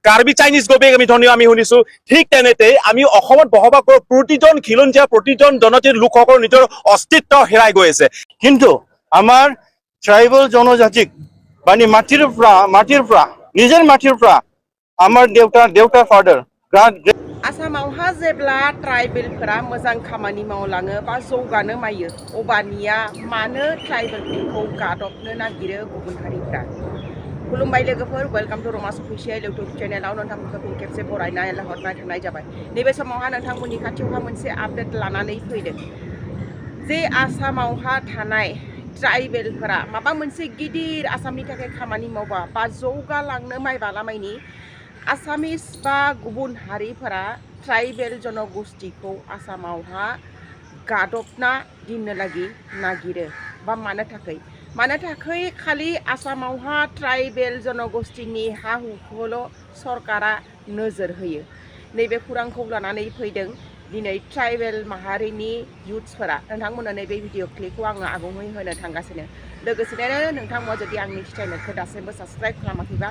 Karbi Chinese গবেক আমি ধৰণে আমি শুনিছো ঠিক তেনেতে আমি অসমত বসবাস কৰা প্ৰতিজন খিলঞ্জীয়া প্ৰতিজন জনজাতিৰ লোকসকলৰ নিজৰ অস্তিত্ব হেৰাই গৈ আছে কিন্তু আমাৰ ট্ৰাইবেল জনজাতিক মানে মাটিৰ পৰা নিজৰ মাটিৰ পৰা আমাৰ দেউতা ফাদাৰ आसामावहा जेब्ला ट्राइबेलफोरा मोजां खामानि मावलाङो बा जौगानो मायो अबानिया मानो ट्राइबेलफोरखौ गादबनो नागिरो गुबुन हारिफ्रा खुलुमबाय लोगोफोर वेलकाम टू रमास अफिसियेल इउटुब चेनेलाव नोंथांमोनखौ फिन खेबसे बरायनाय हरनाय थांनाय जाबाय नैबे समावहा नोंथांमोननि खाथियावहा मोनसे आपडेट लानानै फैदों जे आसामावहा थानाय ट्राइबेलफोरा माबा मोनसे गिदिर आसामनि थाखाय खामानि मावबा बा जौगालांनो माइबालामायनि आसामिस बा गुबुन हारिफोरा ट्राइबेल जनगोष्ठीखौ आसामावहा गादबना दोननो लागि नागिरो बा मानो थाखाय खालि आसामावहा ट्राइबेल जनगोष्ठीनि हा हुखौल' सरकारा नोजोर होयो नैबे खौरांखौ लानानै फैदों दिनै ट्राइबेल माहारिनि युथ्सफोरा नोंथांमोननो नैबे भिडिअ क्लिपखौ आङो आबुङै होनो थांगासिनो लोगोसेनो नोंथांमोना जुदि आंनि चेनेलखौ दासिमबो साबस्क्राइब खालामाखैबा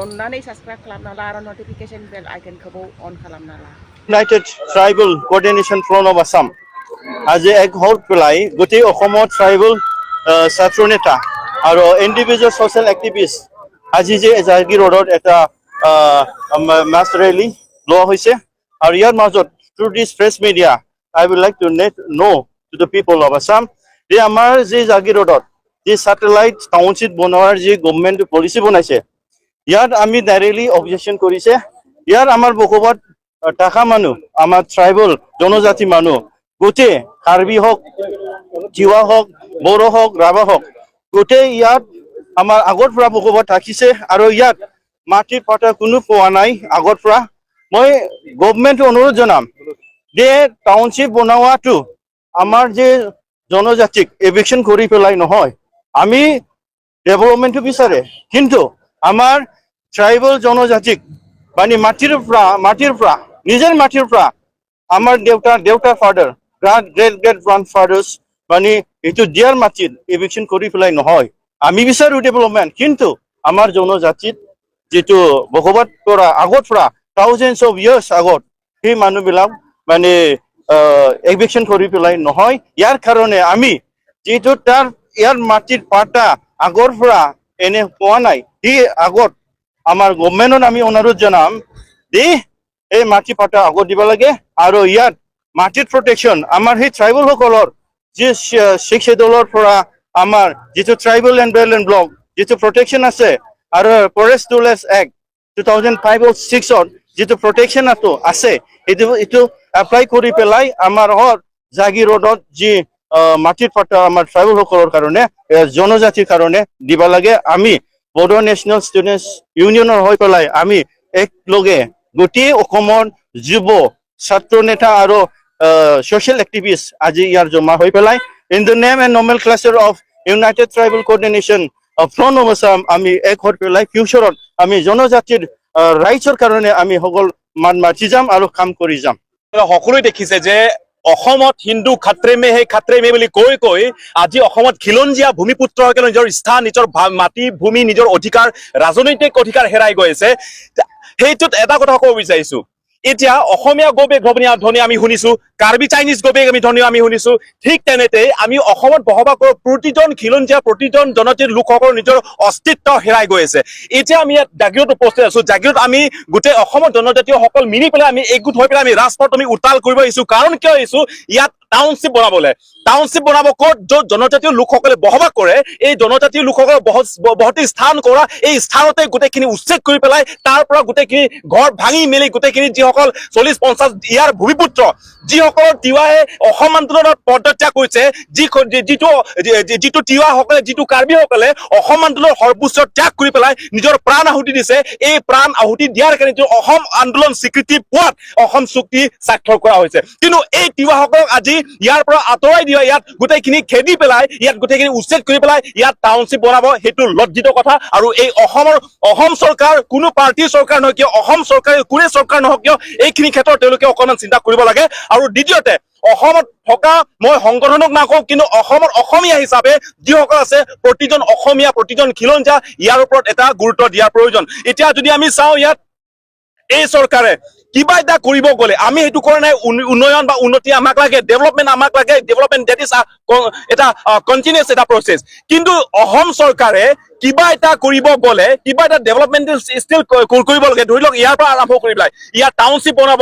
अन्नानै साबस्क्राइब खालामना ला आरो नटिफिकेशन बेल आइकनखौबो अन खालामना ला United Tribal Coordination Front of Assam আজি এক হল পেলাই গোটেই অসমত ট্ৰাইবেল ছাত্ৰ নেতা আৰু ইণ্ডিভিজুৱেল ছ'চিয়েল এক্টিভিষ্ট আজি যে জাগীৰ ৰোডত এটা মাছ ৰেলী লোৱা হৈছে আৰু ইয়াৰ মাজত through this press media I would like to know' to the people of Assam যে আমাৰ যি জাগীৰ ৰোডত যি ছেটেলাইট টাউনশ্বিপ বনোৱাৰ যি গভৰ্ণমেণ্টে পলিচি বনাইছে ইয়াত আমি ডাইৰেক্টলি অবজেকশ্যন কৰিছে ইয়াত আমাৰ বসবাত টাকা মানুহ আমাৰ ট্ৰাইবেল জনজাতি মানুহ গোটেই কাৰ্বি হওক তিৱা হওক বড়ো হওক ৰাভা হওক গোটেই ইয়াত আমাৰ আগৰ পৰা বসবাত থাকিছে আৰু ইয়াত মাটিৰ পাটা কোনো পোৱা নাই আগৰ পৰা মই গভৰ্ণমেণ্টক অনুৰোধ জনাম যে টাউনশ্বিপ বনোৱাটো আমাৰ যে জনজাতিক এভিকশ্যন কৰি পেলাই নহয় আমি ডেভেলপমেণ্টটো বিচাৰে কিন্তু আমাৰ ট্ৰাইবেল জনজাতিক মানে মাটিৰ পৰা নিজৰ মাটিৰ পৰা আমাৰ দেউতা ফাদাৰ গ্ৰেট গ্ৰাণ্ডফাদাৰ্ছ মানে এইটো দিয়াৰ মাটিত এভিকশ্যন কৰি পেলাই নহয় আমি বিচাৰো ডেভেলপমেণ্ট কিন্তু আমাৰ জনজাতিত যিটো বসবাত কৰা আগত পৰা থাউজেণ্ডছ অফ ইয়াৰ্ছ আগত সেই মানুহবিলাক মানে এভিকশ্যন কৰি পেলাই নহয় ইয়াৰ কাৰণে আমি যিটো তাৰ ইয়াৰ মাটিৰ পাটা আগৰ পৰা এনে পোৱা নাই সেই আগত আমাৰ গভৰ্ণমেণ্টত আমি অনুৰোধ জনাম যে এই মাটি পাটা আগত দিব লাগে আৰু ইয়াত মাটিৰ প্ৰটেকশ্যন আমাৰ সেই ট্ৰাইবেলসকলৰ যি ছিক্স শ্বেডিউলৰ পৰা আমাৰ যিটো ট্ৰাইবেল এণ্ড বেলেণ্ড ব্লক যিটো প্ৰটেকশ্যন আছে আৰু ফৰেষ্ট ৰুলেছ এক্ট 2005 or 6ত যিটো প্ৰটেকশ্যন আছে এইটো এপ্লাই কৰি পেলাই আমাৰ জাগীৰ ৰোডত যি মাটিৰ পাটা আমাৰ ট্ৰাইবেলসকলৰ কাৰণে জনজাতিৰ কাৰণে দিব লাগে আমি বড়ো নেশ্যনেল ষ্টুডেণ্টছ ইউনিয়নৰ হৈ পেলাই আমি একলগে গোটেই অসমৰ যুৱ ছাত্ৰ নেতা আৰু ছ'চিয়েল এক্টিভিষ্ট আজি ইয়াৰ জমা হৈ পেলাই in the name and normal cluster of United Tribal Coordination Front of Assam আমি এক হৈ পেলাই ফিউচাৰত আমি জনজাতিৰ ৰাইটছৰ কাৰণে আমি সকলো মাতি যাম আৰু কাম কৰি যাম সকলোৱে দেখিছে যে অসমত হিন্দু খাত্ৰে মে হে খাত্ৰে মে বুলি কৈ আজি অসমত খিলঞ্জীয়া ভূমিপুত্ৰসকলে নিজৰ স্থান নিজৰ মাটি ভূমি নিজৰ অধিকাৰ ৰাজনৈতিক অধিকাৰ হেৰাই গৈ আছে সেইটোত এটা কথা ক'ব বিচাৰিছো এতিয়া অসমীয়া গবেক ধৰণে আমি শুনিছো কাৰ্বি চাইনিজ গবেক আমি ধৰণে আমি শুনিছো ঠিক তেনেতে আমি অসমত বসবাস কৰা প্ৰতিজন খিলঞ্জীয়া প্ৰতিজন জনজাতিৰ লোকসকলৰ নিজৰ অস্তিত্ব হেৰাই গৈ আছে এতিয়া আমি ইয়াত জাগীৰত উপস্থিত আছো জাগীৰত আমি গোটেই অসমৰ জনজাতীয়সকল মিলি পেলাই আমি একগোট হৈ পেলাই আমি ৰাজপথ আমি উত্তাল কৰিব আহিছো কাৰণ কিয় আহিছো ইয়াত টাউনশ্বিপ বনাব ক'ত য'ত জনজাতীয় লোকসকলে বসবাস কৰে এই জনজাতীয় লোকসকলৰ বসতি স্থান কৰা এই স্থানতে গোটেইখিনি উচ্ছেদ কৰি পেলাই তাৰ পৰা গোটেইখিনি ঘৰ ভাঙি মেলি গোটেইখিনি যিসকল 40-50 ইয়াৰ ভূমিপুত্ৰ যিসকলৰ তিৱাহে অসম আন্দোলনত পদত্যাগ কৰিছে যিটো তিৱাসকলে যিটো কাৰ্বিসকলে অসম আন্দোলনৰ সৰ্বোচ্চ ত্যাগ কৰি পেলাই নিজৰ প্ৰাণ আহুতি দিছে এই প্ৰাণ আহুতি দিয়াৰ কাৰণে যিটো অসম আন্দোলন স্বীকৃতি পোৱাত অসম চুক্তি স্বাক্ষৰ কৰা হৈছে কিন্তু এই তিৱাসকলক আজি ইয়াৰ পৰা আঁতৰাই দিয়া ইয়াত গোটেইখিনি খেদি পেলাই ইয়াত গোটেইখিনি উচ্ছেদ কৰি পেলাই ইয়াত টাউনশ্বিপ বনাব সেইটো লজ্জিত কথা আৰু এই অসম চৰকাৰ কোনো পাৰ্টীৰ চৰকাৰ নহয় কিয় অসম চৰকাৰে কোনে চৰকাৰ নহওক কিয় এইখিনি ক্ষেত্ৰত তেওঁলোকে অকণমান চিন্তা কৰিব লাগে আৰু দ্বিতীয়তে অসমত থকা মই সংগঠনক নাকওঁ কিন্তু অসমৰ অসমীয়া হিচাপে যিসকল আছে প্ৰতিজন অসমীয়া প্ৰতিজন খিলঞ্জীয়া ইয়াৰ ওপৰত এটা গুৰুত্ব দিয়াৰ প্ৰয়োজন এতিয়া যদি আমি চাওঁ ইয়াত এই চৰকাৰে কিবা এটা কৰিব গ'লে আমি সেইটো কৰা নাই উন্নয়ন বা উন্নতি আমাক লাগে ডেভেলপমেণ্ট আমাক লাগে ডেভেলপমেণ্ট ডেট ইজ এটা কণ্টিনিউছ এটা প্ৰচেছ কিন্তু অসম চৰকাৰে কিবা এটা কৰিব গ'লে কিবা এটা ডেভেলপমেণ্টেল ষ্টিল কৰিব লাগে ধৰি লওক ইয়াৰ পৰা আৰম্ভ কৰি পেলাই ইয়াৰ টাউনশ্বিপ বনাব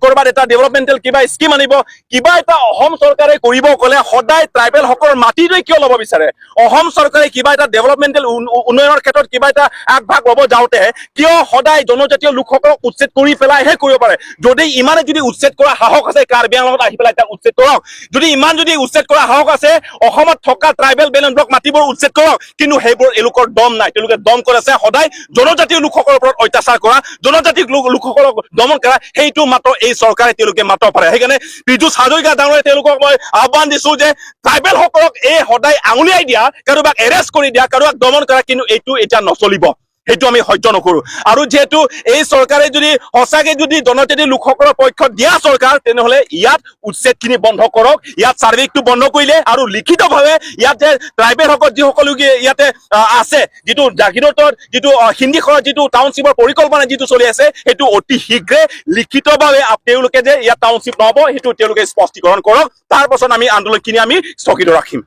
ক'ৰবাত এটা ডেভেলপমেণ্টেল কিবা স্কিম আনিব কিবা এটা অসম চৰকাৰে কৰিব গ'লে সদায় ট্ৰাইবেলসকলৰ মাটিটোৱে কিয় ল'ব বিচাৰে অসম চৰকাৰে কিবা এটা ডেভেলপমেণ্টেল উন্নয়নৰ ক্ষেত্ৰত কিবা এটা আগভাগ ল'ব যাওঁতে কিয় সদায় জনজাতীয় লোকসকলক উচ্ছেদ কৰি পেলাইহে কৰিব পাৰে যদি ইমানে যদি উচ্ছেদ কৰা সাহস আছে কাৰ্বি আংলঙত আহি পেলাই এটা উচ্ছেদ কৰক যদি ইমান যদি উচ্ছেদ কৰা সাহস আছে অসমত থকা ট্ৰাইবেল বেলেঞ্চ ব্লক মাটিবোৰ উচ্ছেদ কৰক কিন্তু সেইবোৰ এলোকৰ দম নাই তেওঁলোকে দম কৰে আছে সদায় জনজাতীয় লোকসকলৰ ওপৰত অত্যাচাৰ কৰা জনজাতীয় লোকসকলক দমন কৰা সেইটো মাত্ৰ এই চৰকাৰে তেওঁলোকে মাত্ৰ পাৰে সেইকাৰণে পীযুষ হাজৰিকা ডাঙৰীয়া তেওঁলোকক মই আহ্বান দিছো যে ট্ৰাইবেল সকলক এই সদায় আঙুলিয়াই দিয়া কাৰোবাক এৰেষ্ট কৰি দিয়া কাৰোবাক দমন কৰা কিন্তু এইটো এতিয়া নচলিব সেইটো আমি সহ্য নকৰো আৰু যেহেতু এই চৰকাৰে যদি সঁচাকে যদি জনজাতীয় লোকসকলৰ পক্ষত দিয়া চৰকাৰ তেনেহলে ইয়াত উচ্ছেদখিনি বন্ধ কৰক ইয়াত চাৰ্ভেটো বন্ধ কৰিলে আৰু লিখিতভাৱে ইয়াতে ট্ৰাইবেলসকল যিসকল ইয়াতে আছে যিটো জাগিৰোডৰ যিটো হিন্দীখনৰ যিটো টাউনশ্বিপৰ পৰিকল্পনা যিটো চলি আছে সেইটো অতি শীঘ্ৰে লিখিতভাৱে তেওঁলোকে যে ইয়াত টাউনশ্বিপ নহব সেইটো তেওঁলোকে স্পষ্টীকৰণ কৰক তাৰ পাছত আমি আন্দোলনখিনি আমি স্থগিত ৰাখিম